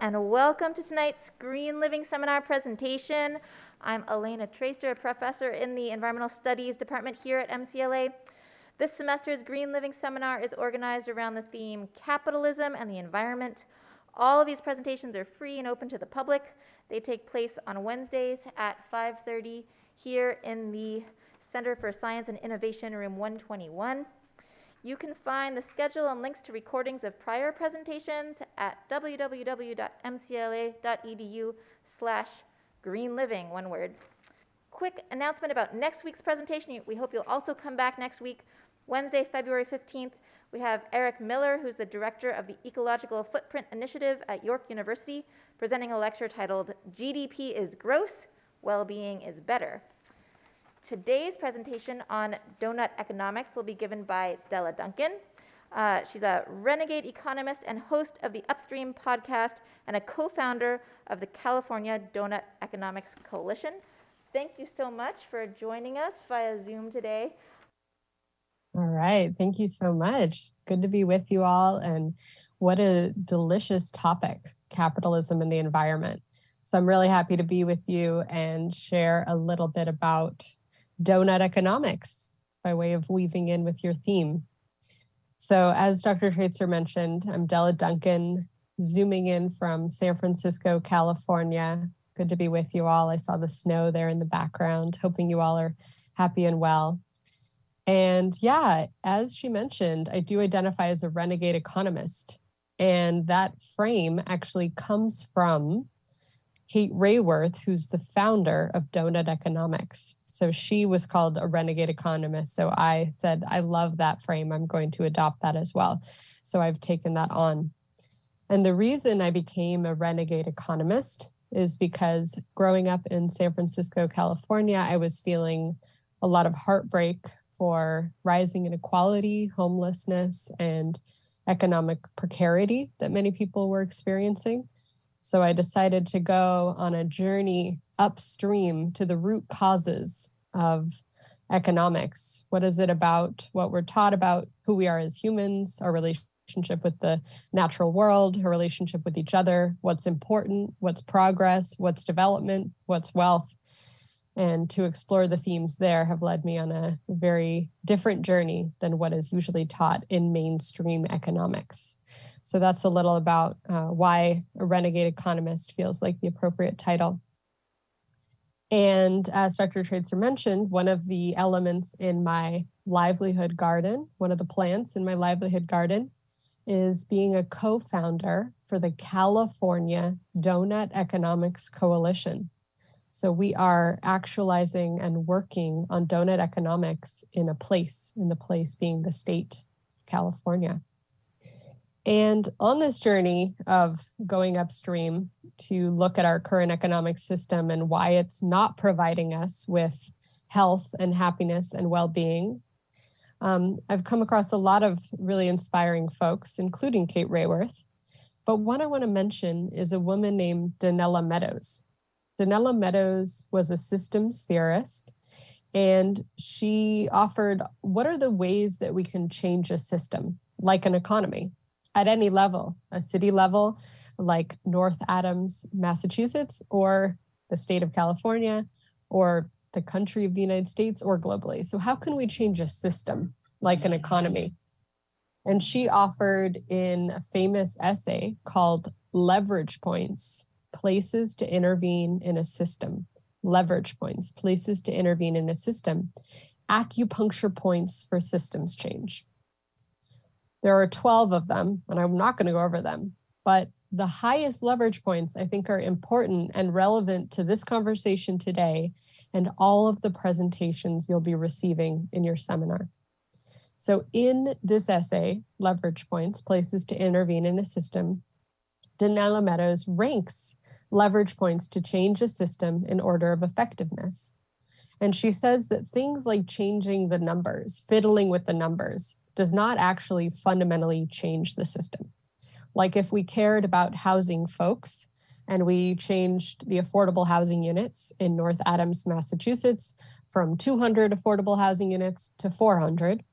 and welcome to tonight's Green Living Seminar presentation. I'm Elena Traster, a professor in the Environmental Studies Department here at MCLA. This semester's Green Living Seminar is organized around the theme Capitalism and the Environment. All of these presentations are free and open to the public. They take place on Wednesdays at 5:30 here in the Center for Science and Innovation, room 121. You can find the schedule and links to recordings of prior presentations at www.mcla.edu/greenliving, one word. Quick announcement about next week's presentation. We hope you'll also come back next week, Wednesday, February 15th. We have Eric Miller, who's the director of the Ecological Footprint Initiative at York University, presenting a lecture titled GDP is Gross, Well-Being is Better. Today's presentation on Doughnut Economics will be given by Della Duncan. She's a Renegade Economist and host of the Upstream Podcast and a co-founder of the California Doughnut Economics Coalition. Thank you so much for joining us via Zoom today. All right. Thank you so much. Good to be with you all. And what a delicious topic, capitalism and the environment. So I'm really happy to be with you and share a little bit about Doughnut Economics by way of weaving in with your theme. So as Dr. Tracer mentioned, I'm Della Duncan, zooming in from San Francisco, California. Good to be with you all. I saw the snow there in the background, hoping you all are happy and well. And yeah, as she mentioned, I do identify as a renegade economist. And that frame actually comes from Kate Raworth, who's the founder of Doughnut Economics. So she was called a renegade economist. So I said, I love that frame. I'm going to adopt that as well. So I've taken that on. And the reason I became a renegade economist is because growing up in San Francisco, California, I was feeling a lot of heartbreak for rising inequality, homelessness, and economic precarity that many people were experiencing. So I decided to go on a journey upstream to the root causes of economics. What is it about what we're taught about who we are as humans, our relationship with the natural world, our relationship with each other, what's important, what's progress, what's development, what's wealth. And to explore the themes there have led me on a very different journey than what is usually taught in mainstream economics. So that's a little about why a renegade economist feels like the appropriate title. And as Dr. Tracer mentioned, one of the elements in my livelihood garden, one of the plants in my livelihood garden, is being a co-founder for the California Doughnut Economics Coalition. So we are actualizing and working on doughnut economics in the place being the state of California. And on this journey of going upstream to look at our current economic system and why it's not providing us with health and happiness and well-being, I've come across a lot of really inspiring folks, including Kate Raworth. But one I want to mention is a woman named Danella Meadows. Danella Meadows was a systems theorist, and she offered what are the ways that we can change a system, like an economy, at any level, a city level, like North Adams, Massachusetts, or the state of California, or the country of the United States, or globally. So how can we change a system like an economy? And she offered in a famous essay called Leverage Points, Places to Intervene in a System. Leverage points, places to intervene in a system. Acupuncture points for systems change. There are 12 of them, and I'm not going to go over them, but the highest leverage points I think are important and relevant to this conversation today and all of the presentations you'll be receiving in your seminar. So in this essay, Leverage Points, Places to Intervene in a System, Danella Meadows ranks leverage points to change a system in order of effectiveness. And she says that things like changing the numbers, fiddling with the numbers, does not actually fundamentally change the system. Like if we cared about housing folks and we changed the affordable housing units in North Adams, Massachusetts from 200 affordable housing units to 400,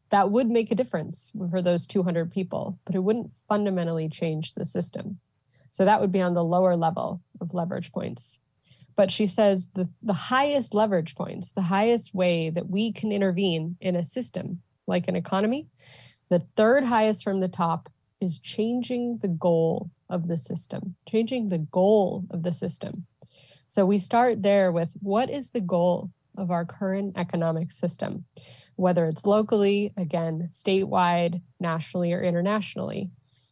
that would make a difference for those 200 people, but it wouldn't fundamentally change the system. So that would be on the lower level of leverage points. But she says the highest leverage points, the highest way that we can intervene in a system like an economy, the third highest from the top is changing the goal of the system, changing the goal of the system. So we start there with what is the goal of our current economic system, whether it's locally, again, statewide, nationally, or internationally.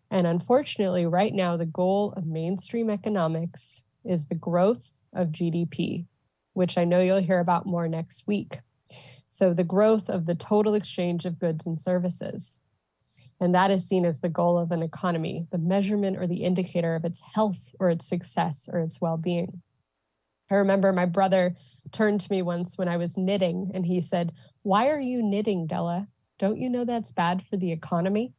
And unfortunately, right now, the goal of mainstream economics is the growth of GDP, which I know you'll hear about more next week. So the growth of the total exchange of goods and services. And that is seen as the goal of an economy, the measurement or the indicator of its health or its success or its well-being. I remember my brother turned to me once when I was knitting and he said, "Why are you knitting, Della? Don't you know that's bad for the economy?"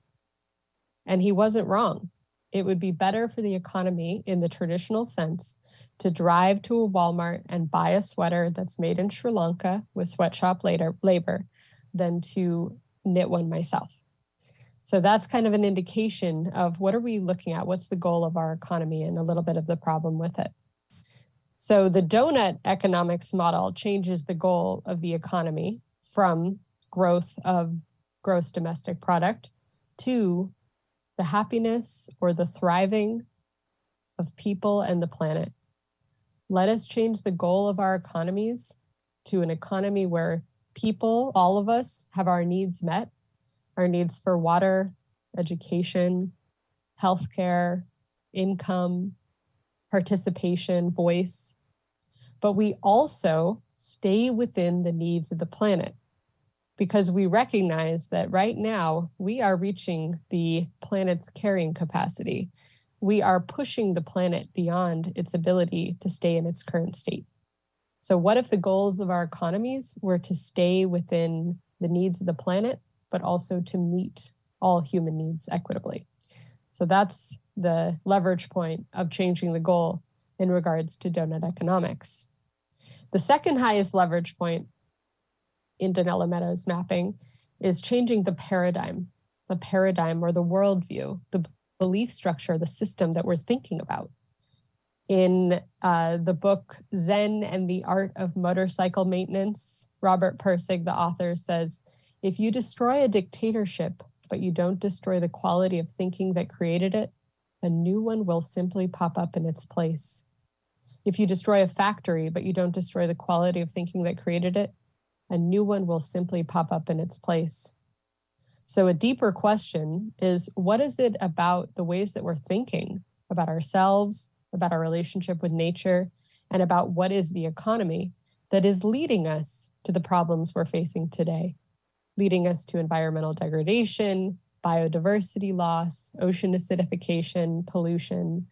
And he wasn't wrong. It would be better for the economy in the traditional sense to drive to a Walmart and buy a sweater that's made in Sri Lanka with sweatshop labor than to knit one myself. So that's kind of an indication of what are we looking at? What's the goal of our economy and a little bit of the problem with it. So the Doughnut Economics model changes the goal of the economy from growth of gross domestic product to the happiness or the thriving of people and the planet. Let us change the goal of our economies to an economy where people, all of us, have our needs met, our needs for water, education, healthcare, income, participation, voice, but we also stay within the needs of the planet, because we recognize that right now we are reaching the planet's carrying capacity. We are pushing the planet beyond its ability to stay in its current state. So what if the goals of our economies were to stay within the needs of the planet, but also to meet all human needs equitably? So that's the leverage point of changing the goal in regards to Doughnut Economics. The second highest leverage point in Danella Meadows mapping is changing the paradigm or the worldview, the belief structure, the system that we're thinking about. In the book Zen and the Art of Motorcycle Maintenance, Robert Pirsig, the author, says, if you destroy a dictatorship, but you don't destroy the quality of thinking that created it, a new one will simply pop up in its place. If you destroy a factory, but you don't destroy the quality of thinking that created it, a new one will simply pop up in its place. So a deeper question is, what is it about the ways that we're thinking about ourselves, about our relationship with nature, and about what is the economy that is leading us to the problems we're facing today, leading us to environmental degradation, biodiversity loss, ocean acidification, pollution,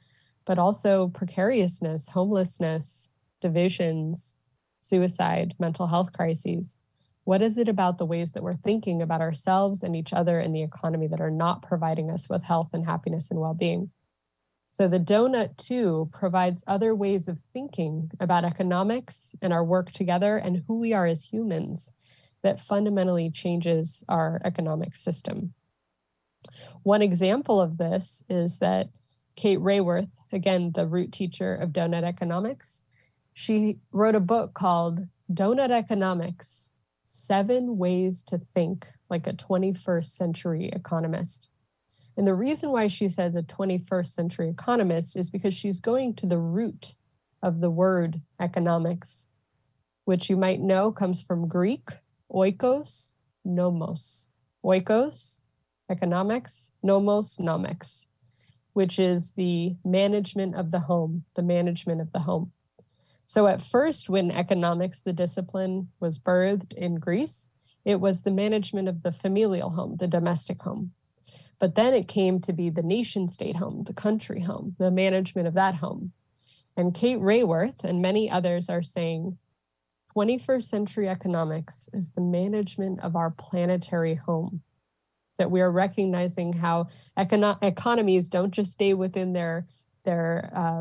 but also precariousness, homelessness, divisions, suicide, mental health crises. What is it about the ways that we're thinking about ourselves and each other and the economy that are not providing us with health and happiness and well-being? So the Doughnut, too, provides other ways of thinking about economics and our work together and who we are as humans that fundamentally changes our economic system. One example of this is that Kate Raworth, again, the root teacher of Doughnut Economics, she wrote a book called Doughnut Economics, 7 Ways to Think Like a 21st Century Economist. And the reason why she says a 21st century economist is because she's going to the root of the word economics, which you might know comes from Greek, oikos, nomos. Oikos, economics, nomos, nomics, which is the management of the home, the management of the home. So at first, when economics, the discipline, was birthed in Greece, it was the management of the familial home, the domestic home. But then it came to be the nation state home, the country home, the management of that home. And Kate Raworth and many others are saying 21st century economics is the management of our planetary home, that we are recognizing how economies don't just stay within their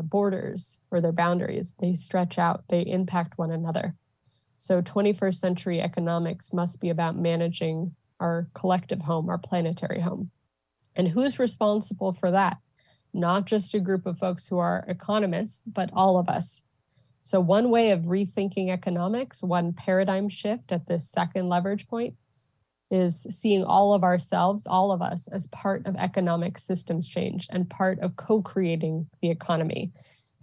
borders or their boundaries. They stretch out, they impact one another. So 21st century economics must be about managing our collective home, our planetary home. And who's responsible for that? not just a group of folks who are economists, but all of us. So one way of rethinking economics, one paradigm shift at this second leverage point, is seeing all of ourselves, all of us, as part of economic systems change and part of co-creating the economy.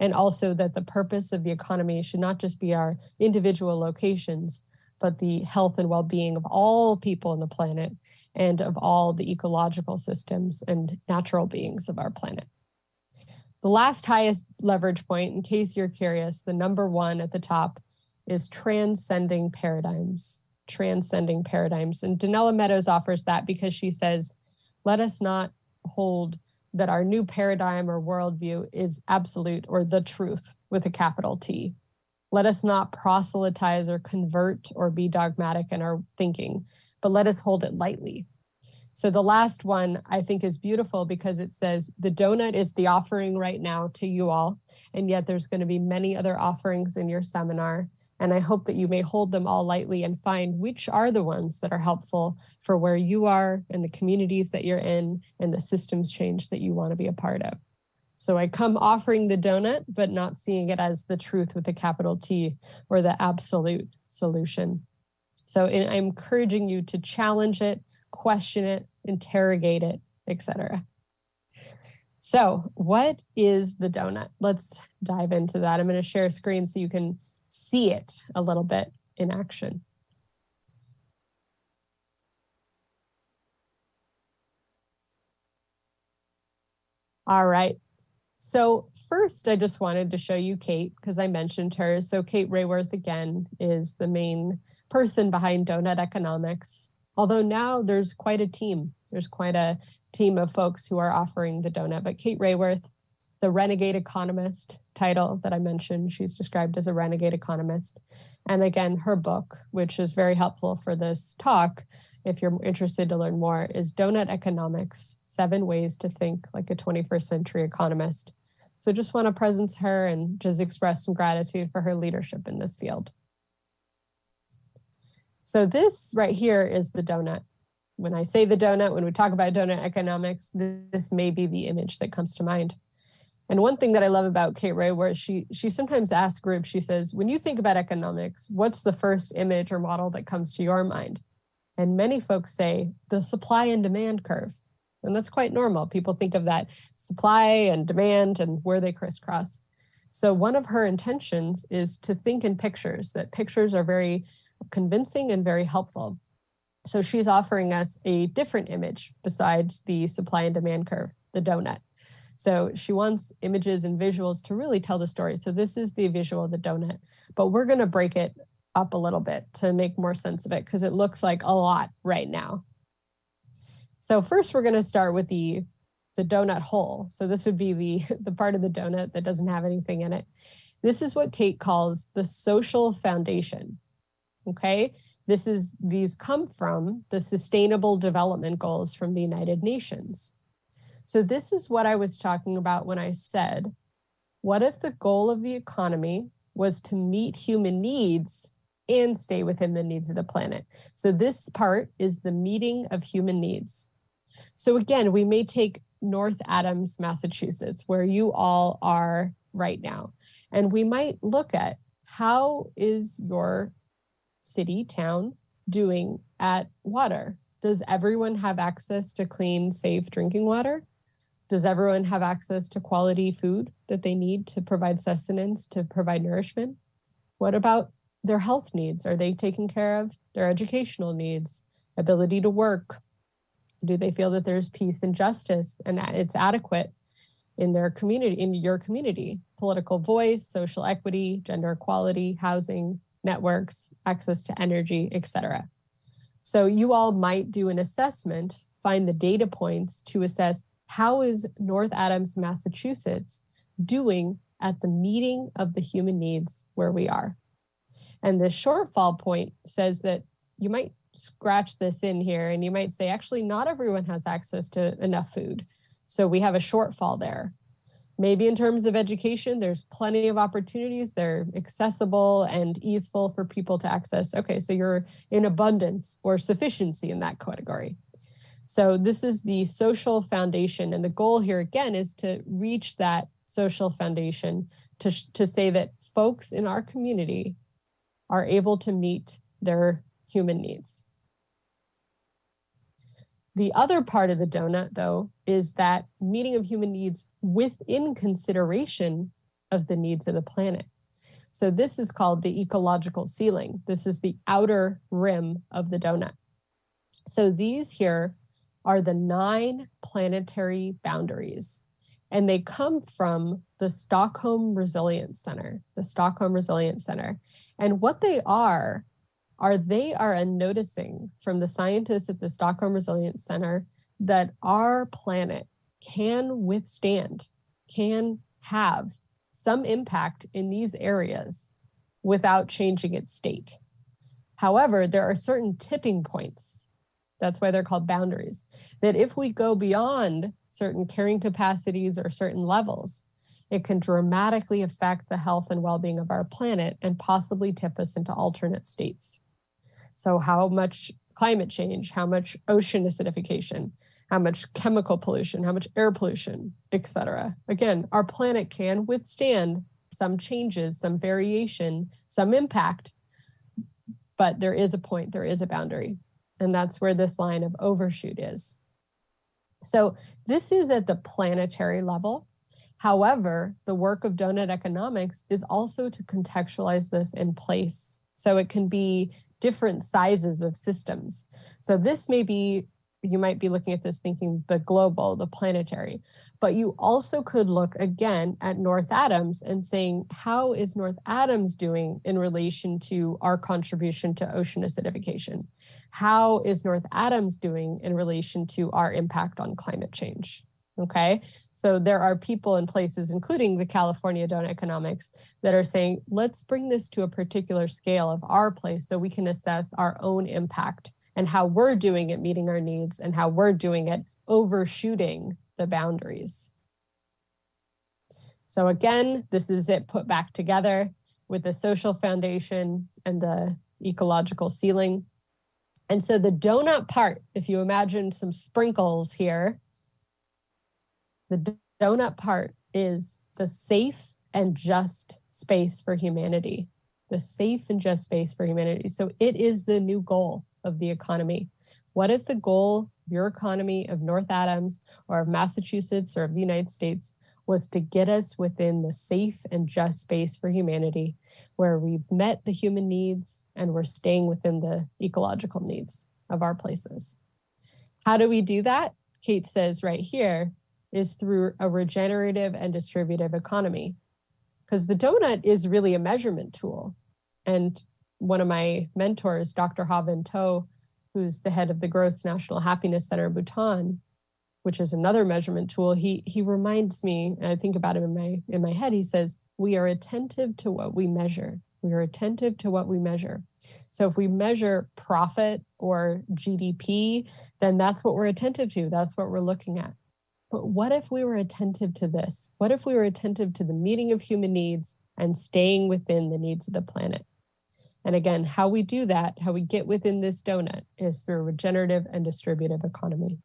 And also that the purpose of the economy should not just be our individual locations, but the health and well-being of all people on the planet and of all the ecological systems and natural beings of our planet. The last highest leverage point, in case you're curious, the number one at the top is transcending paradigms. Transcending paradigms. And Danella Meadows offers that because she says, let us not hold that our new paradigm or worldview is absolute or the truth with a capital T. Let us not proselytize or convert or be dogmatic in our thinking, but let us hold it lightly. So the last one I think is beautiful because it says the donut is the offering right now to you all, and yet there's going to be many other offerings in your seminar. And I hope that you may hold them all lightly and find which are the ones that are helpful for where you are and the communities that you're in and the systems change that you want to be a part of. So I come offering the donut, but not seeing it as the truth with a capital T or the absolute solution. So I'm encouraging you to challenge it, question it, interrogate it, etc. So what is the donut? Let's dive into that. I'm going to share a screen so you can see it a little bit in action. All right. So first, I just wanted to show you Kate because I mentioned her. So Kate Raworth, again, is the main person behind Doughnut Economics. Although now there's quite a team. There's quite a team of folks who are offering the donut. But Kate Raworth, the Renegade Economist title that I mentioned, she's described as a renegade economist. And again, her book, which is very helpful for this talk, if you're interested to learn more, is Doughnut Economics, 7 Ways to Think Like a 21st Century Economist. So just want to presence her and just express some gratitude for her leadership in this field. So this right here is the donut. When I say the donut, when we talk about Doughnut Economics, this may be the image that comes to mind. And one thing that I love about Kate Raworth, she sometimes asks groups, she says, when you think about economics, what's the first image or model that comes to your mind? And many folks say the supply and demand curve. And that's quite normal. People think of that supply and demand and where they crisscross. So one of her intentions is to think in pictures, that pictures are very convincing and very helpful. So she's offering us a different image besides the supply and demand curve, the donut. So she wants images and visuals to really tell the story. So this is the visual of the donut, but we're going to break it up a little bit to make more sense of it because it looks like a lot right now. So first we're going to start with the donut hole. So this would be the part of the donut that doesn't have anything in it. This is what Kate calls the social foundation. Okay, these come from the Sustainable Development Goals from the United Nations. So this is what I was talking about when I said, what if the goal of the economy was to meet human needs and stay within the needs of the planet? So this part is the meeting of human needs. So again, we may take North Adams, Massachusetts, where you all are right now, and we might look at how is your city, town doing at water? Does everyone have access to clean, safe drinking water? Does everyone have access to quality food that they need to provide sustenance, to provide nourishment? What about their health needs? Are they taken care of? Their educational needs, ability to work? Do they feel that there's peace and justice and it's adequate in their community, in your community? Political voice, social equity, gender equality, housing, networks, access to energy, etc. So you all might do an assessment, find the data points to assess how is North Adams, Massachusetts doing at the meeting of the human needs where we are? And the shortfall point says that you might scratch this in here and you might say, actually, not everyone has access to enough food. So we have a shortfall there. Maybe in terms of education, there's plenty of opportunities. They're accessible and easeful for people to access. Okay, so you're in abundance or sufficiency in that category. So this is the social foundation. And the goal here again is to reach that social foundation to say that folks in our community are able to meet their human needs. The other part of the donut, though, is that meeting of human needs within consideration of the needs of the planet. So this is called the ecological ceiling. This is the outer rim of the donut. So these here are the 9 planetary boundaries, and they come from the Stockholm Resilience Center, And what they are a noticing from the scientists at the Stockholm Resilience Center that our planet can withstand, can have some impact in these areas without changing its state. However, there are certain tipping points. That's why they're called boundaries, that if we go beyond certain carrying capacities or certain levels, it can dramatically affect the health and well-being of our planet and possibly tip us into alternate states. So how much climate change, how much ocean acidification, how much chemical pollution, how much air pollution, etc. Again, our planet can withstand some changes, some variation, some impact, but there is a point, there is a boundary. And that's where this line of overshoot is. So this is at the planetary level. However, the work of Doughnut Economics is also to contextualize this in place. So it can be different sizes of systems. So this may be, you might be looking at this thinking the global, the planetary, but you also could look again at North Adams and saying, how is North Adams doing in relation to our contribution to ocean acidification? How is North Adams doing in relation to our impact on climate change? Okay, so there are people in places, including the California Doughnut Economics, that are saying, let's bring this to a particular scale of our place so we can assess our own impact and how we're doing at meeting our needs and how we're doing it overshooting the boundaries. So again, this is it put back together with the social foundation and the ecological ceiling. And so the donut part, if you imagine some sprinkles here, the donut part is the safe and just space for humanity, the safe and just space for humanity. So it is the new goal of the economy. What if the goal of your economy, of North Adams or of Massachusetts or of the United States, was to get us within the safe and just space for humanity, where we've met the human needs and we're staying within the ecological needs of our places? How do we do that? Kate says right here, is through a regenerative and distributive economy. Because the donut is really a measurement tool. And one of my mentors, Dr. Havan To, who's the head of the Gross National Happiness Center in Bhutan, which is another measurement tool, he reminds me, and I think about him in my head, he says, we are attentive to what we measure. We are attentive to what we measure. So if we measure profit or GDP, then that's what we're attentive to. That's what we're looking at. But what if we were attentive to this? What if we were attentive to the meeting of human needs and staying within the needs of the planet? And again, how we do that, how we get within this donut, is through a regenerative and distributive economy.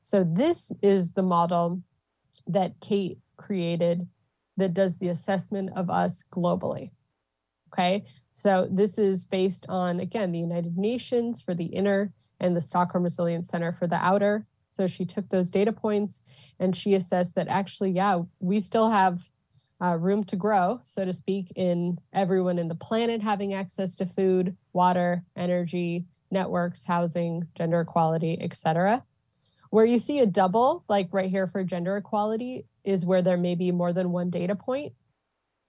So this is the model that Kate created that does the assessment of us globally. Okay, so this is based on, again, the United Nations for the inner and the Stockholm Resilience Center for the outer. So she took those data points and she assessed that actually, yeah, we still have room to grow, so to speak, in everyone in the planet having access to food, water, energy, networks, housing, gender equality, etc. Where you see a double, like right here for gender equality, is where there may be more than one data point.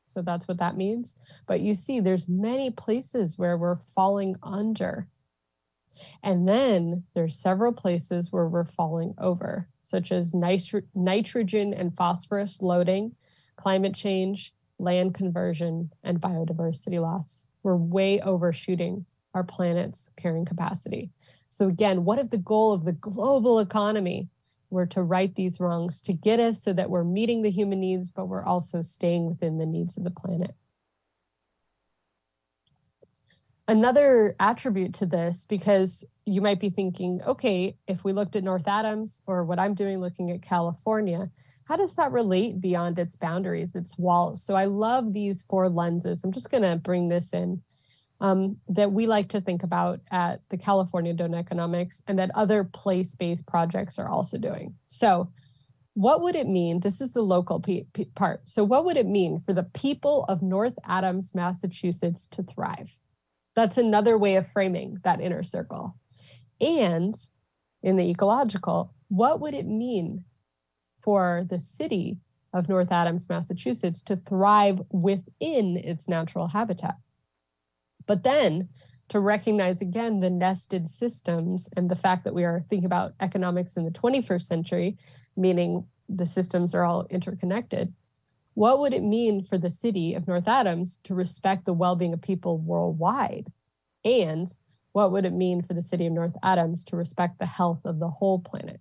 So that's what that means. But you see there's many places where we're falling under. And then there's several places where we're falling over, such as nitrogen and phosphorus loading, climate change, land conversion, and biodiversity loss. We're way overshooting our planet's carrying capacity. So again, what if the goal of the global economy were to right these wrongs, to get us so that we're meeting the human needs, but we're also staying within the needs of the planet? Another attribute to this, because you might be thinking, okay, if we looked at North Adams, or what I'm doing looking at California, how does that relate beyond its boundaries, its walls? So I love these 4 lenses. I'm just going to bring this in, that we like to think about at the California Doughnut Economics, and that other place-based projects are also doing. So what would it mean? This is the local part. So what would it mean for the people of North Adams, Massachusetts to thrive? That's another way of framing that inner circle. And in the ecological, what would it mean for the city of North Adams, Massachusetts to thrive within its natural habitat? But then to recognize again the nested systems and the fact that we are thinking about economics in the 21st century, meaning the systems are all interconnected. What would it mean for the city of North Adams to respect the well-being of people worldwide? And what would it mean for the city of North Adams to respect the health of the whole planet?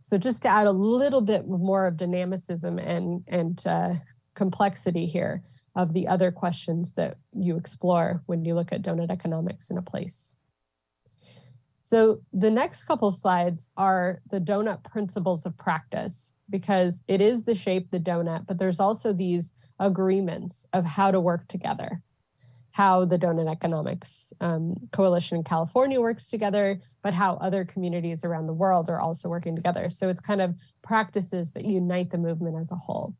So just to add a little bit more of dynamicism and complexity here of the other questions that you explore when you look at doughnut economics in a place. So the next couple slides are the doughnut principles of practice, because it is the shape, the doughnut, but there's also these agreements of how to work together, how the Doughnut Economics Coalition in California works together, but how other communities around the world are also working together. So it's kind of practices that unite the movement as a whole.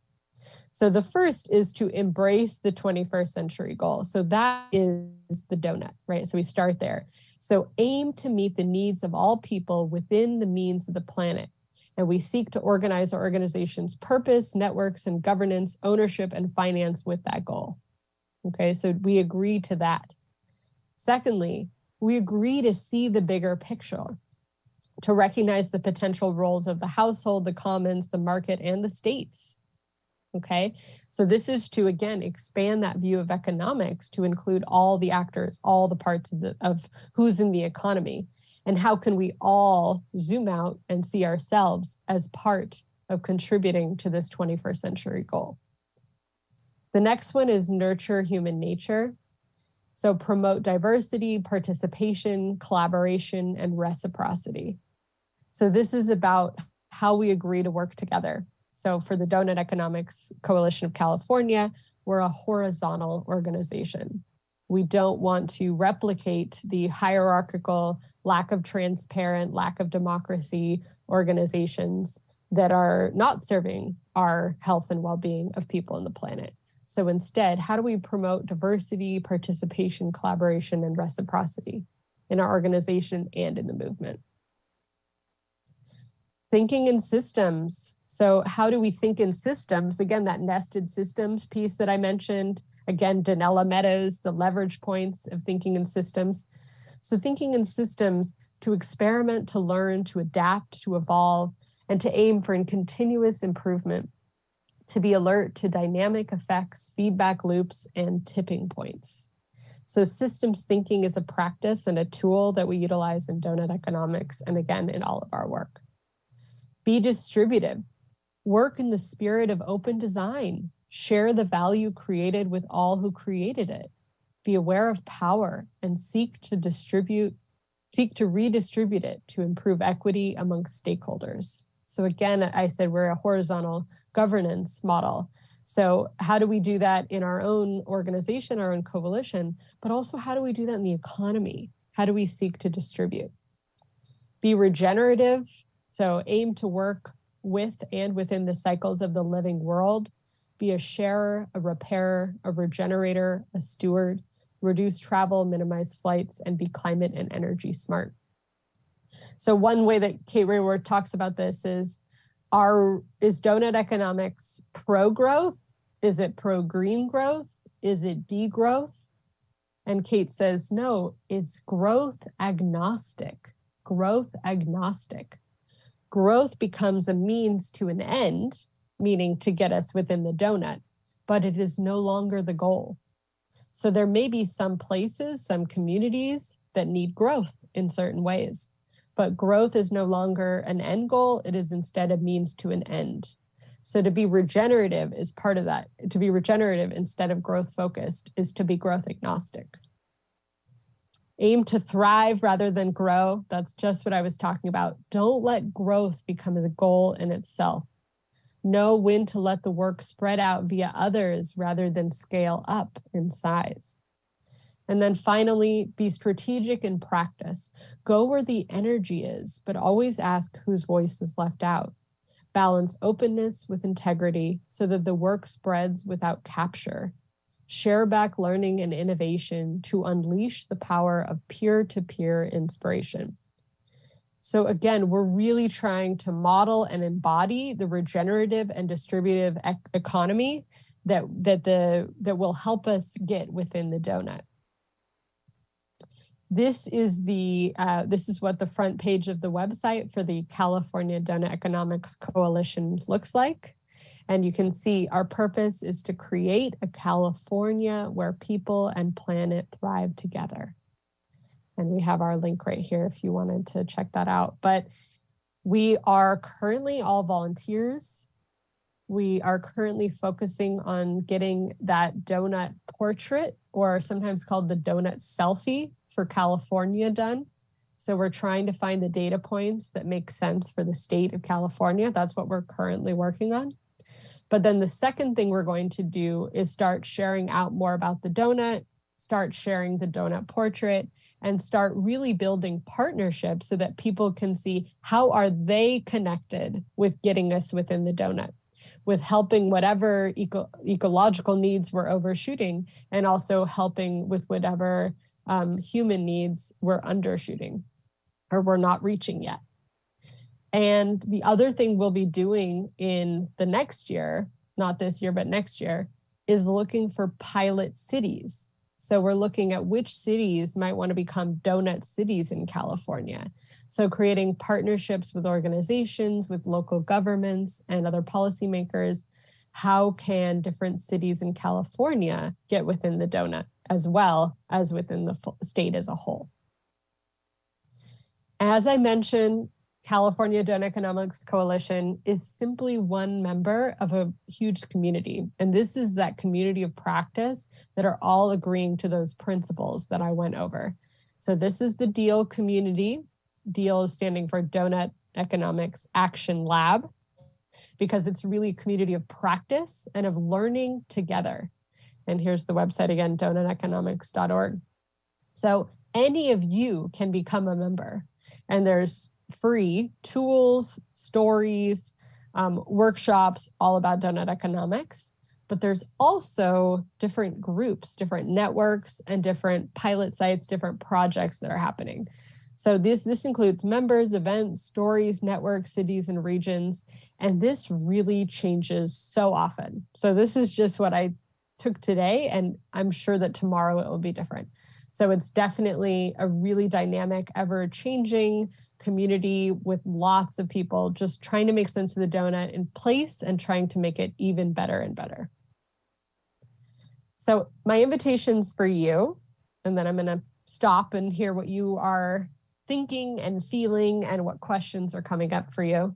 So the first is to embrace the 21st century goal. So that is the doughnut, right? So we start there. So aim to meet the needs of all people within the means of the planet. And we seek to organize our organization's purpose, networks, and governance, ownership, and finance with that goal. Okay, so we agree to that. Secondly, we agree to see the bigger picture, to recognize the potential roles of the household, the commons, the market, and the states. Okay, so this is to, again, expand that view of economics to include all the actors, all the parts of who's in the economy, and how can we all zoom out and see ourselves as part of contributing to this 21st century goal. The next one is nurture human nature. So promote diversity, participation, collaboration, and reciprocity. So this is about how we agree to work together. So for the Doughnut Economics Coalition of California, we're a horizontal organization. We don't want to replicate the hierarchical, lack of transparent, lack of democracy organizations that are not serving our health and well-being of people on the planet. So instead, how do we promote diversity, participation, collaboration, and reciprocity in our organization and in the movement? Thinking in systems. So how do we think in systems? Again, that nested systems piece that I mentioned. Again, Danella Meadows, the leverage points of thinking in systems. So thinking in systems to experiment, to learn, to adapt, to evolve, and to aim for continuous improvement, to be alert to dynamic effects, feedback loops, and tipping points. So systems thinking is a practice and a tool that we utilize in Doughnut Economics and again, in all of our work. Be distributive. Work in the spirit of open design. Share the value created with all who created it. Be aware of power and seek to redistribute it to improve equity amongst stakeholders. So again, I said we're a horizontal governance model. So how do we do that in our own organization, our own coalition, but also how do we do that in the economy? How do we seek to distribute? Be regenerative. So aim to work with and within the cycles of the living world. Be a sharer, a repairer, a regenerator, a steward. Reduce travel, minimize flights, and be climate and energy smart. So one way that Kate Raworth talks about this is Doughnut Economics pro-growth? Is it pro-green growth? Is it degrowth? And Kate says, no, it's growth agnostic. Growth agnostic. Growth becomes a means to an end, meaning to get us within the donut, but it is no longer the goal. So there may be some places, some communities that need growth in certain ways, but growth is no longer an end goal. It is instead a means to an end. So to be regenerative is part of that. To be regenerative instead of growth focused is to be growth agnostic. Aim to thrive rather than grow. That's just what I was talking about. Don't let growth become a goal in itself. Know when to let the work spread out via others rather than scale up in size. And then finally, be strategic in practice. Go where the energy is, but always ask whose voice is left out. Balance openness with integrity so that the work spreads without capture. Share back learning and innovation to unleash the power of peer-to-peer inspiration. So again, we're really trying to model and embody the regenerative and distributive economy that will help us get within the donut. This is what the front page of the website for the California Doughnut Economics Coalition looks like. And you can see our purpose is to create a California where people and planet thrive together. And we have our link right here if you wanted to check that out. But we are currently all volunteers. We are currently focusing on getting that donut portrait, or sometimes called the donut selfie, for California done. So we're trying to find the data points that make sense for the state of California. That's what we're currently working on. But then the second thing we're going to do is start sharing out more about the donut, start sharing the donut portrait, and start really building partnerships so that people can see how are they connected with getting us within the donut, with helping whatever ecological needs we're overshooting, and also helping with whatever human needs we're undershooting or we're not reaching yet. And the other thing we'll be doing in the next year, not this year, but next year, is looking for pilot cities. So we're looking at which cities might want to become donut cities in California. So creating partnerships with organizations, with local governments and other policymakers. How can different cities in California get within the donut as well as within the state as a whole? As I mentioned, California Doughnut Economics Coalition is simply one member of a huge community. And this is that community of practice that are all agreeing to those principles that I went over. So this is the DEAL community. DEAL is standing for Doughnut Economics Action Lab, because it's really a community of practice and of learning together. And here's the website again, doughuteconomics.org. So any of you can become a member, and there's free tools, stories, workshops all about doughnut economics. But there's also different groups, different networks, and different pilot sites, different projects that are happening. So this includes members, events, stories, networks, cities, and regions. And this really changes so often. So this is just what I took today, and I'm sure that tomorrow it will be different. So it's definitely a really dynamic, ever-changing community with lots of people just trying to make sense of the donut in place and trying to make it even better and better. So my invitations for you, and then I'm going to stop and hear what you are thinking and feeling and what questions are coming up for you.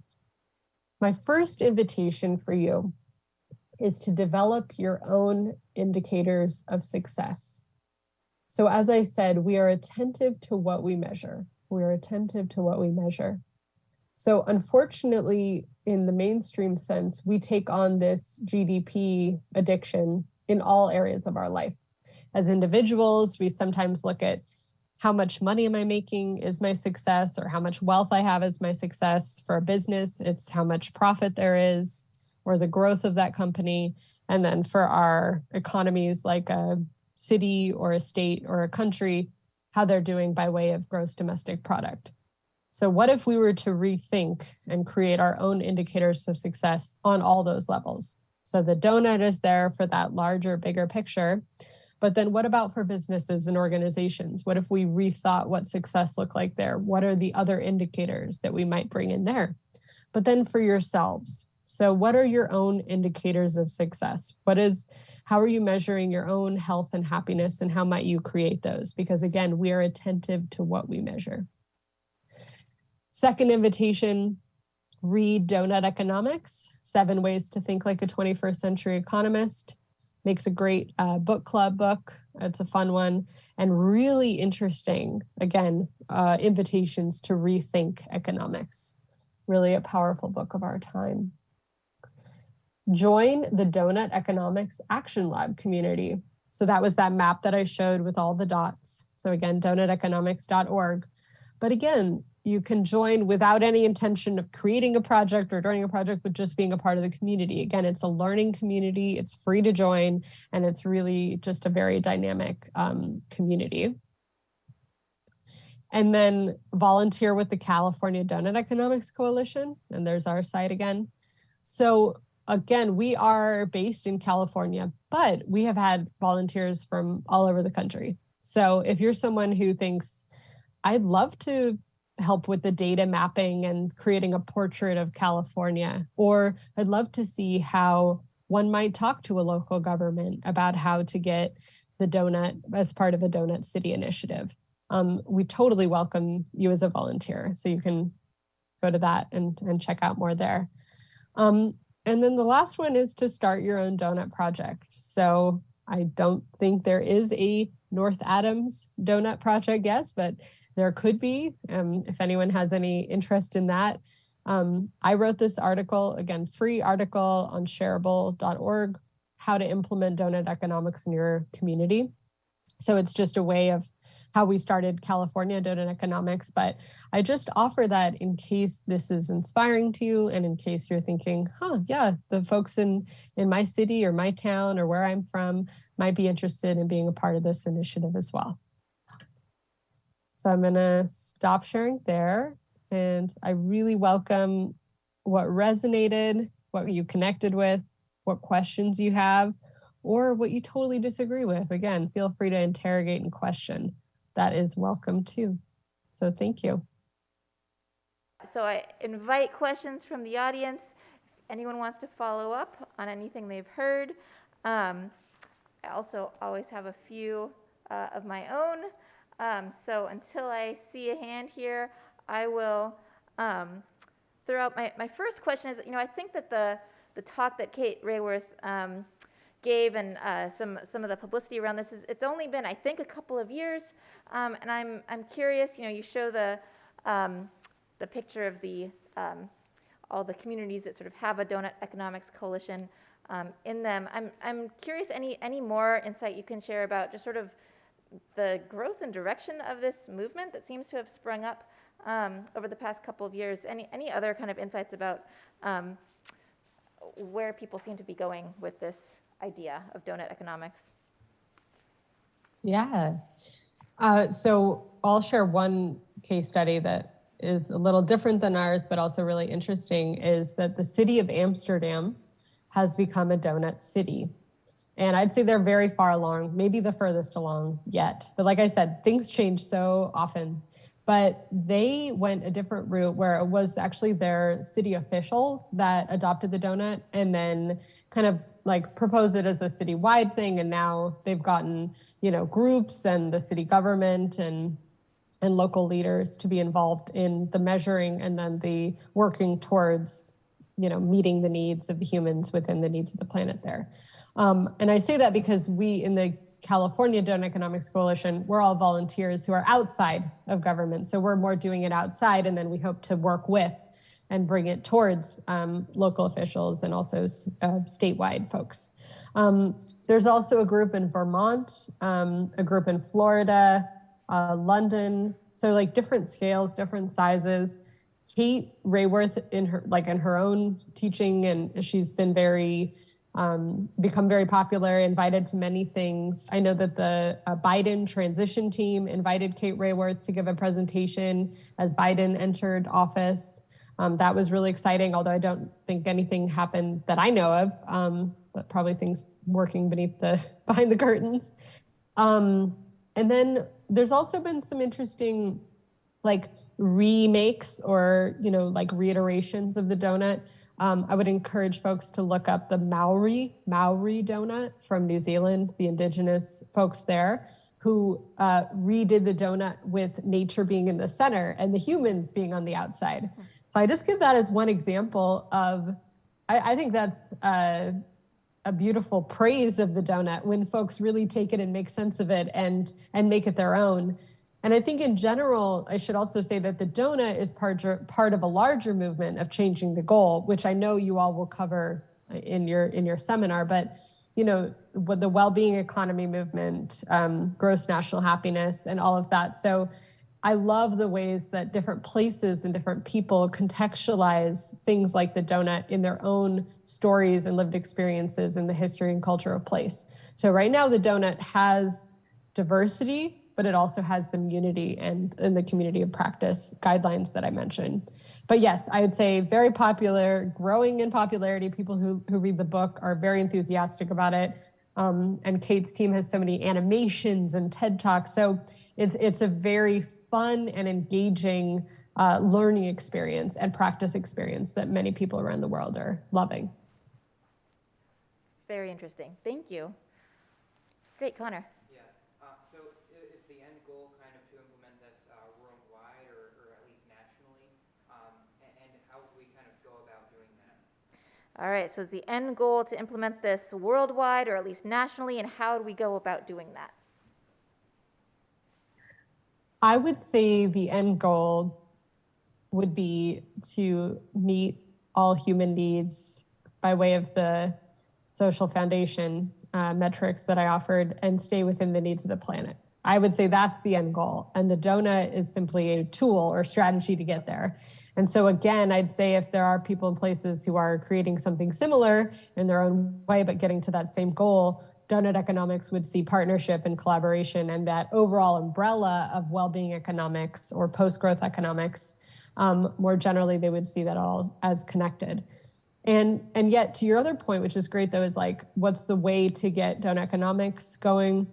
My first invitation for you is to develop your own indicators of success. So as I said, we are attentive to what we measure. We are attentive to what we measure. So unfortunately, in the mainstream sense, we take on this GDP addiction in all areas of our life. As individuals, we sometimes look at how much money am I making is my success, or how much wealth I have is my success. For a business, it's how much profit there is, or the growth of that company. And then for our economies, like a city or a state or a country, how they're doing by way of gross domestic product. So what if we were to rethink and create our own indicators of success on all those levels? So the donut is there for that larger, bigger picture. But then what about for businesses and organizations? What if we rethought what success looked like there? What are the other indicators that we might bring in there? But then for yourselves, so what are your own indicators of success? How are you measuring your own health and happiness, and how might you create those? Because again, we are attentive to what we measure. Second invitation, read Doughnut Economics, 7 Ways to Think Like a 21st Century Economist. makes a great book club book. It's a fun one and really interesting. Again, invitations to rethink economics. Really a powerful book of our time. Join the Doughnut Economics Action Lab community. So that was that map that I showed with all the dots. So again, doughuteconomics.org. But again, you can join without any intention of creating a project or joining a project, but just being a part of the community. Again, it's a learning community. It's free to join, and it's really just a very dynamic community. And then volunteer with the California Doughnut Economics Coalition. And there's our site again. So again, we are based in California, but we have had volunteers from all over the country. So if you're someone who thinks, I'd love to help with the data mapping and creating a portrait of California, or I'd love to see how one might talk to a local government about how to get the donut as part of a Doughnut City initiative. We totally welcome you as a volunteer. So you can go to that and check out more there. And then the last one is to start your own donut project. So I don't think there is a North Adams donut project, yes, but there could be, if anyone has any interest in that. I wrote this article, again, free article on shareable.org, how to implement doughnut economics in your community. So it's just a way of how we started California Doughnut Economics, but I just offer that in case this is inspiring to you and in case you're thinking, yeah, the folks in my city or my town or where I'm from might be interested in being a part of this initiative as well. So I'm gonna stop sharing there, and I really welcome what resonated, what you connected with, what questions you have, or what you totally disagree with. Again, feel free to interrogate and question. That is welcome too. So thank you. So I invite questions from the audience. If anyone wants to follow up on anything they've heard. I also always have a few of my own. So until I see a hand here, I will throw out my first question is, I think that the talk that Kate Raworth gave and some of the publicity around this it's only been, I think, a couple of years. And I'm curious, you show the picture of the all the communities that sort of have a Doughnut Economics Coalition in them. I'm curious, any more insight you can share about just sort of the growth and direction of this movement that seems to have sprung up over the past couple of years? Any other kind of insights about where people seem to be going with this idea of Doughnut economics? Yeah. So I'll share one case study that is a little different than ours, but also really interesting, is that the city of Amsterdam has become a donut city. And I'd say they're very far along, maybe the furthest along yet. But like I said, things change so often. But they went a different route where it was actually their city officials that adopted the donut and then kind of like proposed it as a citywide thing. And now they've gotten, groups and the city government and local leaders to be involved in the measuring and then the working towards, meeting the needs of the humans within the needs of the planet there. And I say that because we in the California Doughnut Economics Coalition, we're all volunteers who are outside of government. So we're more doing it outside, and then we hope to work with and bring it towards local officials and also statewide folks. There's also a group in Vermont, a group in Florida, London. So like different scales, different sizes. Kate Raworth in her own teaching, and she's been become very popular, invited to many things. I know that the Biden transition team invited Kate Raworth to give a presentation as Biden entered office. That was really exciting, although I don't think anything happened that I know of, but probably things working behind the curtains. And then there's also been some interesting remakes or, reiterations of the donut. I would encourage folks to look up the Maori donut from New Zealand, the indigenous folks there, who redid the donut with nature being in the center and the humans being on the outside. So I just give that as one example of, I think that's a beautiful praise of the donut when folks really take it and make sense of it and make it their own. And I think in general, I should also say that the donut is part of a larger movement of changing the goal, which I know you all will cover in your seminar. But with the well-being economy movement, gross national happiness, and all of that. So I love the ways that different places and different people contextualize things like the donut in their own stories and lived experiences in the history and culture of place. So right now, the donut has diversity, but it also has some unity and in the community of practice guidelines that I mentioned. But yes, I would say very popular, growing in popularity. People who read the book are very enthusiastic about it. And Kate's team has so many animations and TED Talks. So it's a very fun and engaging learning experience and practice experience that many people around the world are loving. Very interesting. Thank you. Great, Connor. Yeah. So is the end goal kind of to implement this worldwide or at least nationally? And how would we kind of go about doing that? All right, so is the end goal to implement this worldwide or at least nationally, and how do we go about doing that? I would say the end goal would be to meet all human needs by way of the social foundation metrics that I offered and stay within the needs of the planet. I would say that's the end goal. And the donut is simply a tool or strategy to get there. And so again, I'd say if there are people in places who are creating something similar in their own way, but getting to that same goal, Doughnut Economics would see partnership and collaboration and that overall umbrella of well-being economics or post-growth economics. More generally, they would see that all as connected. And yet, to your other point, which is great though, is like, what's the way to get Doughnut Economics going?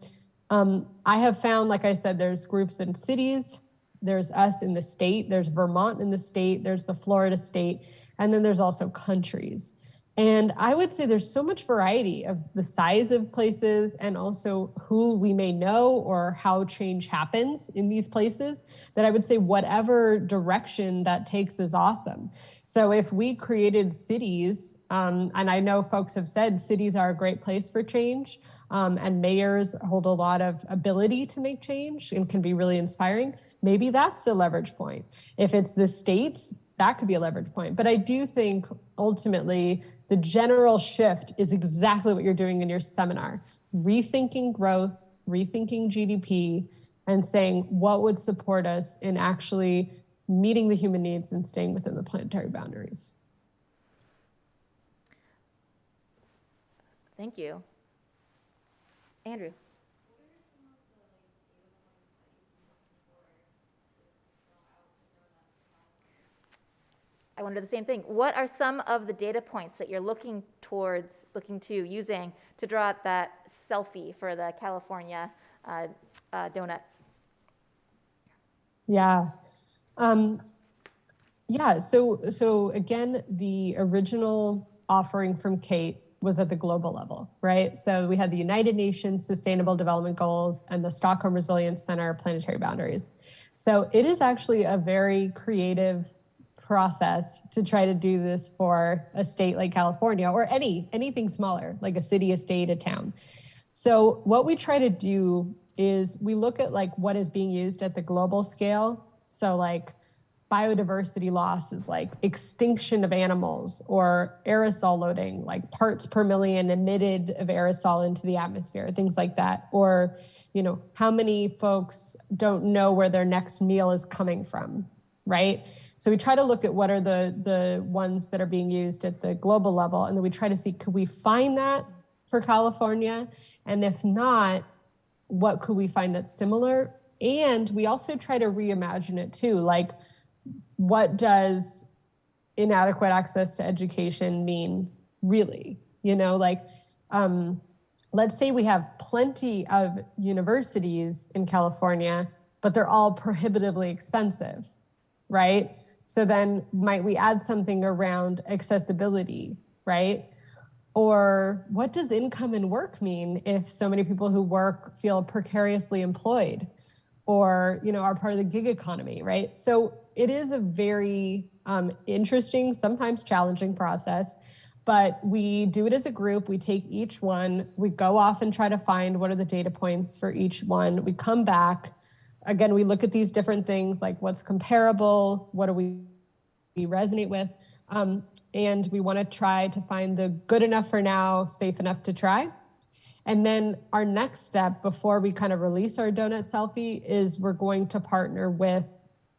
I have found, like I said, there's groups in cities, there's us in the state, there's Vermont in the state, there's the Florida state, and then there's also countries. And I would say there's so much variety of the size of places and also who we may know or how change happens in these places that I would say whatever direction that takes is awesome. So if we created cities, and I know folks have said cities are a great place for change, and mayors hold a lot of ability to make change and can be really inspiring, maybe that's a leverage point. If it's the states, that could be a leverage point. But I do think ultimately the general shift is exactly what you're doing in your seminar, rethinking growth, rethinking GDP, and saying what would support us in actually meeting the human needs and staying within the planetary boundaries. Thank you. Andrew. I wonder the same thing. What are some of the data points that you're looking to using to draw out that selfie for the California donut? Yeah. So again, the original offering from Kate was at the global level, right? So we had the United Nations Sustainable Development Goals and the Stockholm Resilience Center Planetary Boundaries. So it is actually a very creative process to try to do this for a state like California or anything smaller, like a city, a state, a town. So what we try to do is we look at like what is being used at the global scale. So like biodiversity loss is like extinction of animals or aerosol loading, like parts per million emitted of aerosol into the atmosphere, things like that. Or, how many folks don't know where their next meal is coming from, right? So we try to look at what are the ones that are being used at the global level, and then we try to see, could we find that for California? And if not, what could we find that's similar? And we also try to reimagine it too. Like, what does inadequate access to education mean really? Let's say we have plenty of universities in California, but they're all prohibitively expensive, right? So then might we add something around accessibility, right? Or what does income and work mean if so many people who work feel precariously employed or, are part of the gig economy, right? So it is a very interesting, sometimes challenging process. but we do it as a group. We take each one, we go off and try to find what are the data points for each one. We come back. Again, we look at these different things like what's comparable, what do we resonate with, and we want to try to find the good enough for now, safe enough to try. And then our next step before we kind of release our donut selfie is we're going to partner with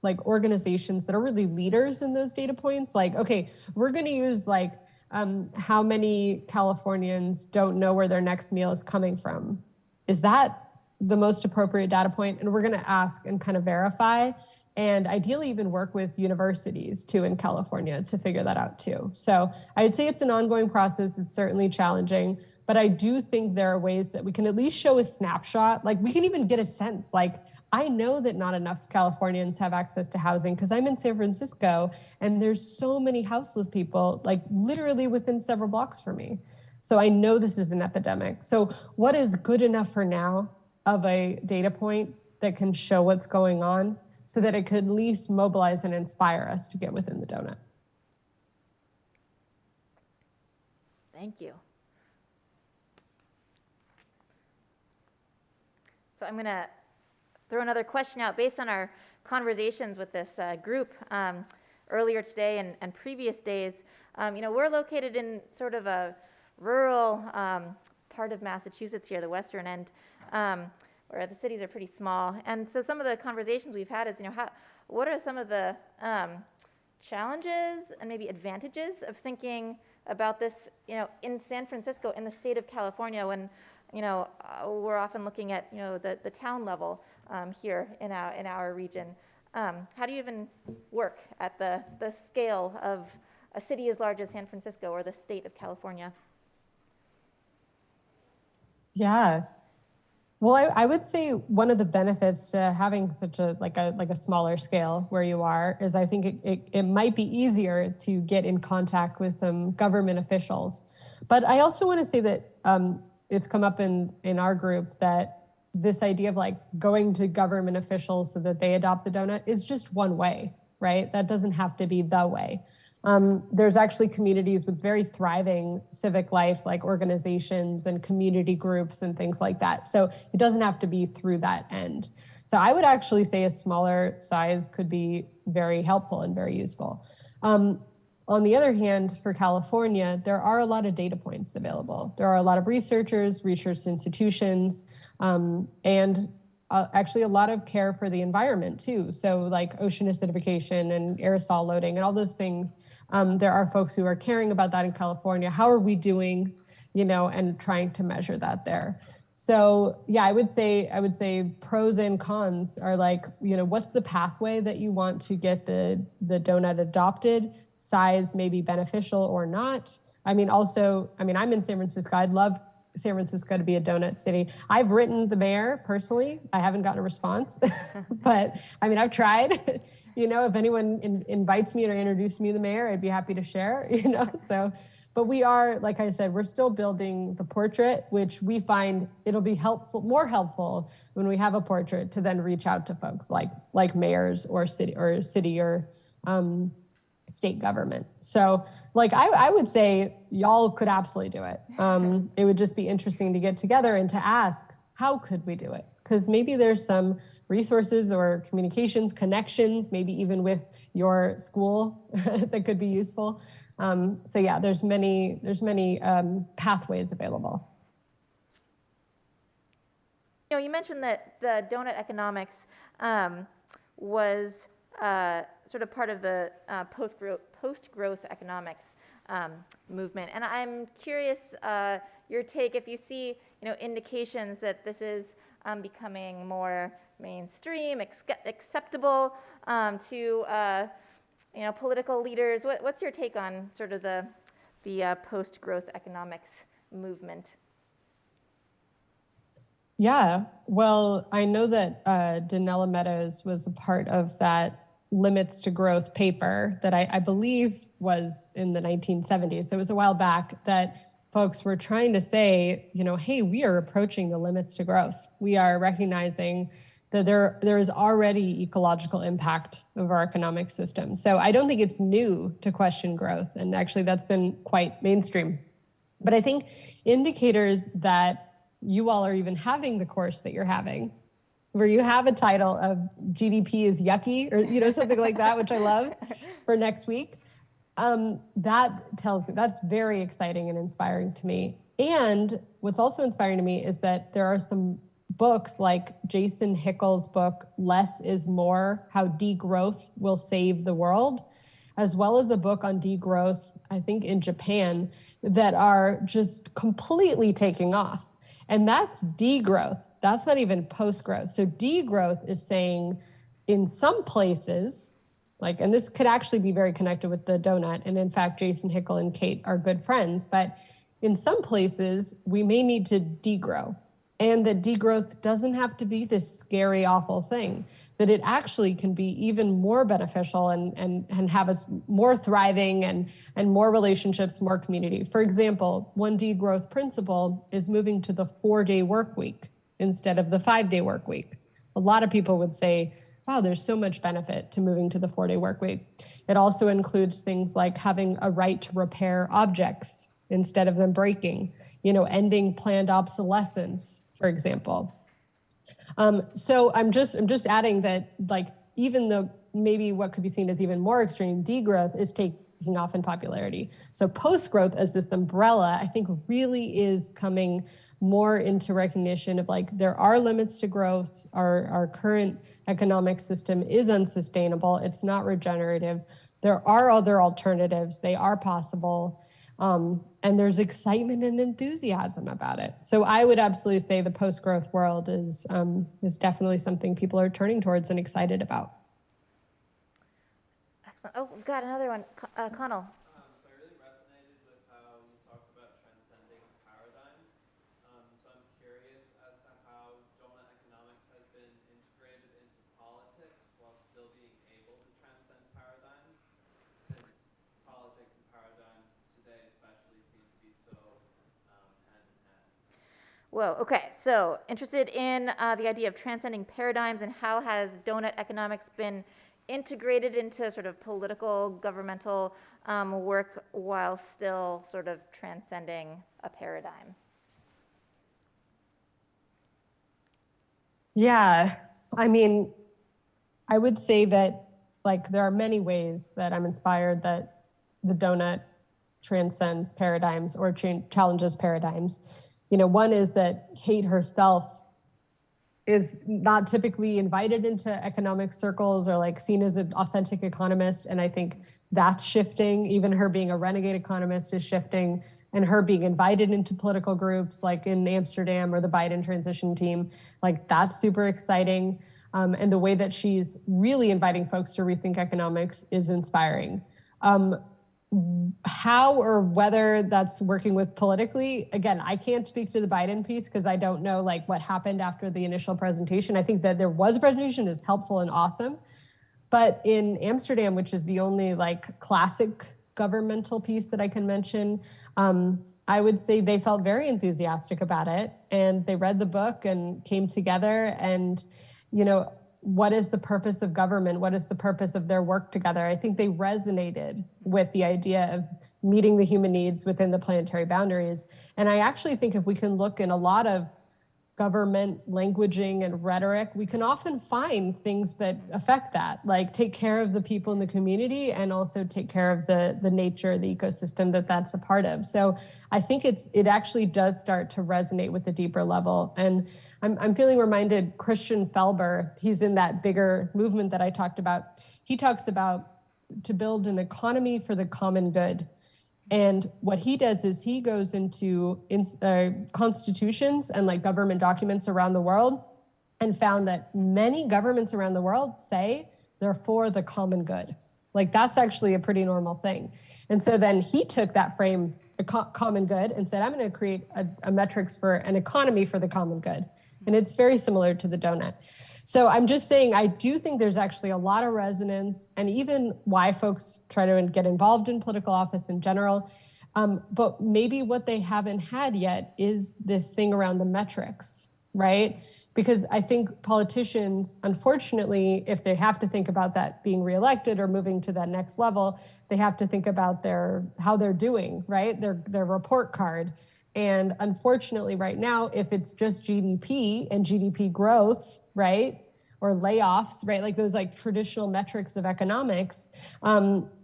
like organizations that are really leaders in those data points. Like, okay, we're going to use like how many Californians don't know where their next meal is coming from. Is that the most appropriate data point? And we're going to ask and kind of verify, and ideally even work with universities too in California to figure that out too. So I'd say it's an ongoing process. It's certainly challenging, but I do think there are ways that we can at least show a snapshot. Like we can even get a sense, like I know that not enough Californians have access to housing because I'm in San Francisco and there's so many houseless people, like literally within several blocks from me. So I know this is an epidemic. So what is good enough for now of a data point that can show what's going on so that it could at least mobilize and inspire us to get within the donut? Thank you. So I'm going to throw another question out based on our conversations with this group earlier today and previous days. We're located in sort of a rural part of Massachusetts here, the western end, where the cities are pretty small. And so some of the conversations we've had is, what are some of the challenges and maybe advantages of thinking about this, in San Francisco, in the state of California, when we're often looking at, the town level here in our region. How do you even work at the scale of a city as large as San Francisco or the state of California? Yeah. Well, I would say one of the benefits to having such a smaller scale where you are is I think it might be easier to get in contact with some government officials. But I also want to say that it's come up in our group that this idea of like going to government officials so that they adopt the donut is just one way, right? That doesn't have to be the way. There's actually communities with very thriving civic life, like organizations and community groups and things like that. So it doesn't have to be through that end. So I would actually say a smaller size could be very helpful and very useful. On the other hand, for California, there are a lot of data points available. There are a lot of researchers, research institutions, and actually a lot of care for the environment too. So like ocean acidification and aerosol loading and all those things. There are folks who are caring about that in California. How are we doing, and trying to measure that there. So yeah, I would say pros and cons are like, what's the pathway that you want to get the donut adopted? Size may be beneficial or not. I'm in San Francisco. I'd love San Francisco to be a donut city. I've written the mayor personally. I haven't gotten a response, but I've tried. If anyone invites me or introduces me to the mayor, I'd be happy to share, so. But we are, like I said, we're still building the portrait, which we find it'll be more helpful when we have a portrait to then reach out to folks like mayors or city or state government. So I would say y'all could absolutely do it. It would just be interesting to get together and to ask, how could we do it? Because maybe there's some resources or communications, connections, maybe even with your school that could be useful. So yeah, there's many pathways available. You mentioned that the Doughnut Economics was sort of part of the post-growth economics movement. And I'm curious your take if you see indications that this is becoming more mainstream, acceptable to political leaders. What's your take on sort of the post-growth economics movement? Yeah, well, I know that Danella Meadows was a part of that Limits to Growth paper that I believe was in the 1970s. So it was a while back that folks were trying to say, hey, we are approaching the limits to growth. We are recognizing that there is already ecological impact of our economic system. So I don't think it's new to question growth, and actually that's been quite mainstream. But I think indicators that you all are even having the course that you're having, where you have a title of GDP is yucky, or something like that, which I love, for next week. That tells me, that's very exciting and inspiring to me. And what's also inspiring to me is that there are some books like Jason Hickel's book, Less is More, How Degrowth Will Save the World, as well as a book on degrowth, I think in Japan, that are just completely taking off. And that's degrowth. That's not even post-growth. So degrowth is saying in some places, and this could actually be very connected with the donut. And in fact, Jason Hickel and Kate are good friends, but in some places we may need to degrow. And that degrowth doesn't have to be this scary, awful thing, that it actually can be even more beneficial and have us more thriving and more relationships, more community. For example, one degrowth principle is moving to the 4-day work week instead of the 5-day work week. A lot of people would say, wow, there's so much benefit to moving to the 4-day work week. It also includes things like having a right to repair objects instead of them breaking, ending planned obsolescence, for example. So I'm just adding that, even though maybe what could be seen as even more extreme, degrowth is taking off in popularity. So post-growth as this umbrella, I think really is coming more into recognition of there are limits to growth. Our current economic system is unsustainable. It's not regenerative. There are other alternatives. They are possible. And there's excitement and enthusiasm about it. So I would absolutely say the post-growth world is definitely something people are turning towards and excited about. Excellent. Oh, we've got another one. Connell. So I really resonated with how you talked about transcending paradigms. So I'm curious as to how Doughnut Economics has been integrated into politics while still being able to transcend paradigms, since politics and paradigms today especially seem to be so hand in hand. Whoa, okay. So interested in the idea of transcending paradigms, and how has Doughnut Economics been integrated into sort of political, governmental work while still sort of transcending a paradigm? Yeah, I mean, I would say that there are many ways that I'm inspired that the donut transcends paradigms or challenges paradigms. One is that Kate herself is not typically invited into economic circles or seen as an authentic economist. And I think that's shifting. Even her being a renegade economist is shifting, and her being invited into political groups like in Amsterdam or the Biden transition team, that's super exciting. And the way that she's really inviting folks to rethink economics is inspiring. How or whether that's working with politically, again, I can't speak to the Biden piece because I don't know what happened after the initial presentation. I think that there was a presentation is helpful and awesome. But in Amsterdam, which is the only classic governmental piece that I can mention, I would say they felt very enthusiastic about it, and they read the book and came together and, what is the purpose of government? What is the purpose of their work together? I think they resonated with the idea of meeting the human needs within the planetary boundaries. And I actually think if we can look in a lot of government languaging and rhetoric, we can often find things that affect that, take care of the people in the community and also take care of the nature, the ecosystem that's a part of. So I think it actually does start to resonate with the deeper level. And I'm feeling reminded, Christian Felber, he's in that bigger movement that I talked about. He talks about to build an economy for the common good. And what he does is he goes into constitutions and government documents around the world and found that many governments around the world say they're for the common good. That's actually a pretty normal thing. And so then he took that frame, common good, and said, I'm going to create a metrics for an economy for the common good. And it's very similar to the donut. So I'm just saying, I do think there's actually a lot of resonance, and even why folks try to get involved in political office in general. But maybe what they haven't had yet is this thing around the metrics, right? Because I think politicians, unfortunately, if they have to think about that being reelected or moving to that next level, they have to think about how they're doing, right? Their report card. And unfortunately, right now, if it's just GDP and GDP growth, right, or layoffs, right, like those like traditional metrics of economics,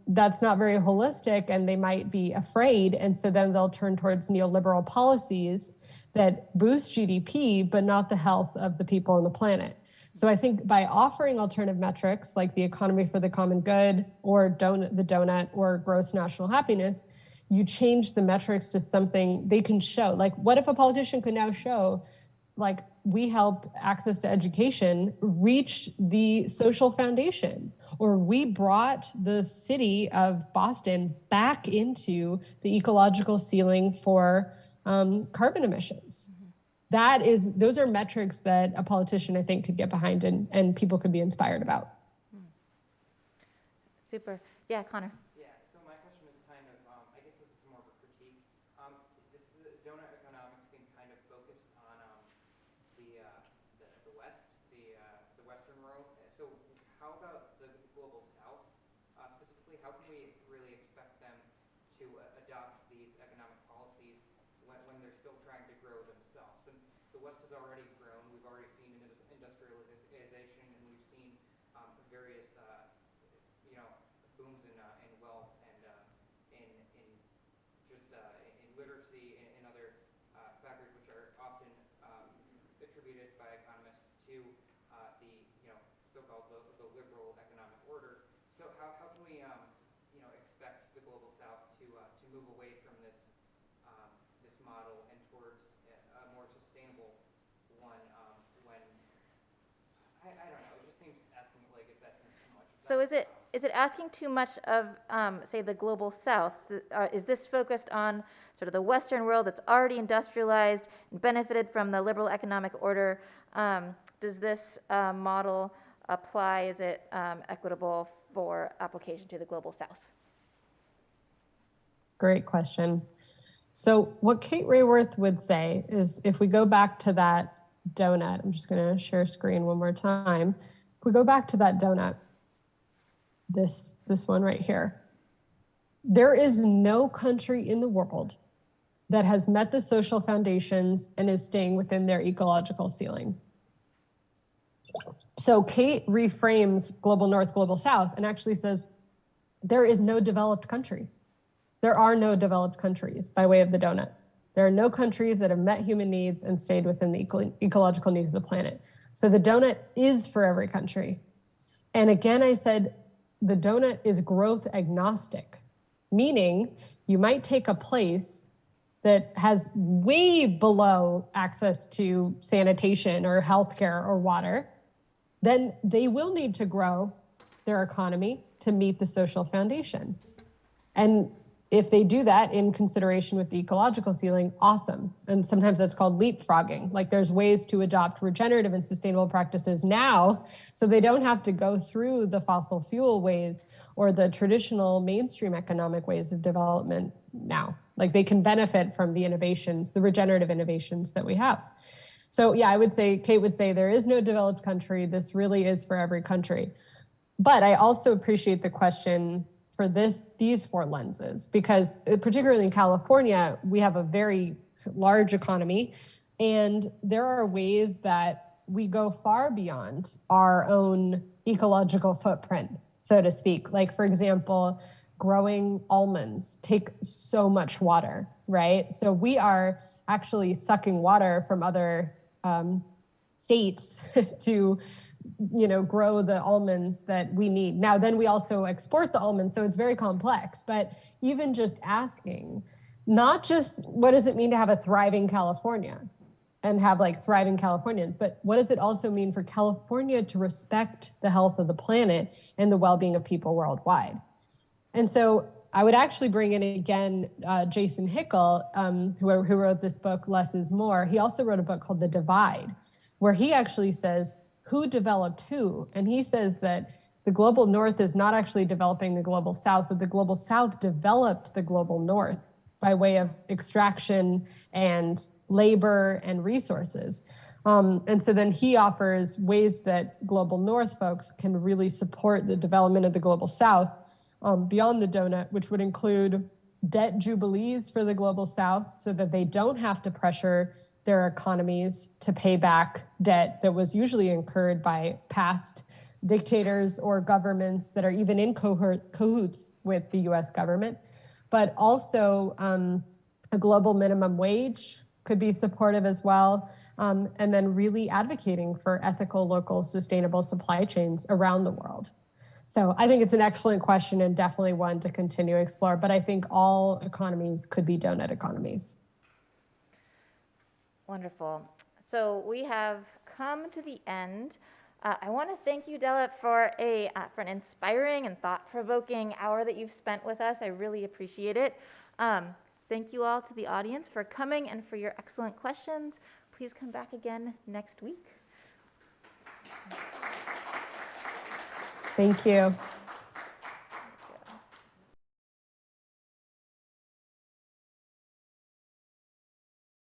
that's not very holistic, and they might be afraid. And so then they'll turn towards neoliberal policies that boost GDP, but not the health of the people on the planet. So I think by offering alternative metrics like the economy for the common good or the donut or gross national happiness, you change the metrics to something they can show. Like, what if a politician could now show, like, we helped access to education reach the social foundation, or we brought the city of Boston back into the ecological ceiling for carbon emissions. Those are metrics that a politician, I think, could get behind and people could be inspired about. Super. Yeah, Connor. Yeah, so my question is kind of, I guess this is more of a critique. The Doughnut Economics seems kind of focused on the West, the Western world. So how about the Global South? Specifically, how can we really expect them to adopt these economic policies when they're still trying to grow themselves? And the West has already grown. We've already seen industrialization, and we've seen various booms in wealth and in literacy and other factors which are often attributed by economists to the so-called the liberal economic order. So how can we expect the Global South to move away from this model and towards a more sustainable one when I don't know, it just seems asking it's asking too much. So is it asking too much of, say, the Global South? Is this focused on sort of the Western world that's already industrialized and benefited from the liberal economic order? Does this model apply? Is it equitable for application to the Global South? Great question. So what Kate Rayworth would say is, if we go back to that donut, I'm just going to share screen one more time. If we go back to that donut, this one right here, there is no country in the world that has met the social foundations and is staying within their ecological ceiling. So Kate reframes Global North, Global South, and actually says there is no developed country. There are no developed countries by way of the donut. There are no countries that have met human needs and stayed within the ecological needs of the planet. So the donut is for every country. And again, I said the donut is growth agnostic, meaning you might take a place that has way below access to sanitation or healthcare or water, then they will need to grow their economy to meet the social foundation. And if they do that in consideration with the ecological ceiling, awesome. And sometimes that's called leapfrogging. Like, there's ways to adopt regenerative and sustainable practices now, so they don't have to go through the fossil fuel ways or the traditional mainstream economic ways of development now. Like, they can benefit from the innovations, the regenerative innovations that we have. So yeah, Kate would say there is no developed country. This really is for every country. But I also appreciate the question for these four lenses, because particularly in California, we have a very large economy, and there are ways that we go far beyond our own ecological footprint, so to speak. Like, for example, growing almonds take so much water, right? So we are actually sucking water from other states to grow the almonds that we need. Now, then we also export the almonds, so it's very complex. But even just asking, not just what does it mean to have a thriving California and have thriving Californians, but what does it also mean for California to respect the health of the planet and the well-being of people worldwide? And so I would actually bring in again Jason Hickel, who wrote this book, Less is More. He also wrote a book called The Divide, where he actually says, who developed who? And he says that the global north is not actually developing the global south, but the global south developed the global north by way of extraction and labor and resources. And so then he offers ways that global North folks can really support the development of the global South beyond the donut, which would include debt jubilees for the global South so that they don't have to pressure their economies to pay back debt that was usually incurred by past dictators or governments that are even in cahoots with the US government. But also a global minimum wage could be supportive as well. And then really advocating for ethical, local, sustainable supply chains around the world. So I think it's an excellent question and definitely one to continue to explore. But I think all economies could be donut economies. Wonderful. So we have come to the end. I want to thank you, Della, for an inspiring and thought-provoking hour that you've spent with us. I really appreciate it. Thank you all to the audience for coming and for your excellent questions. Please come back again next week. Thank you.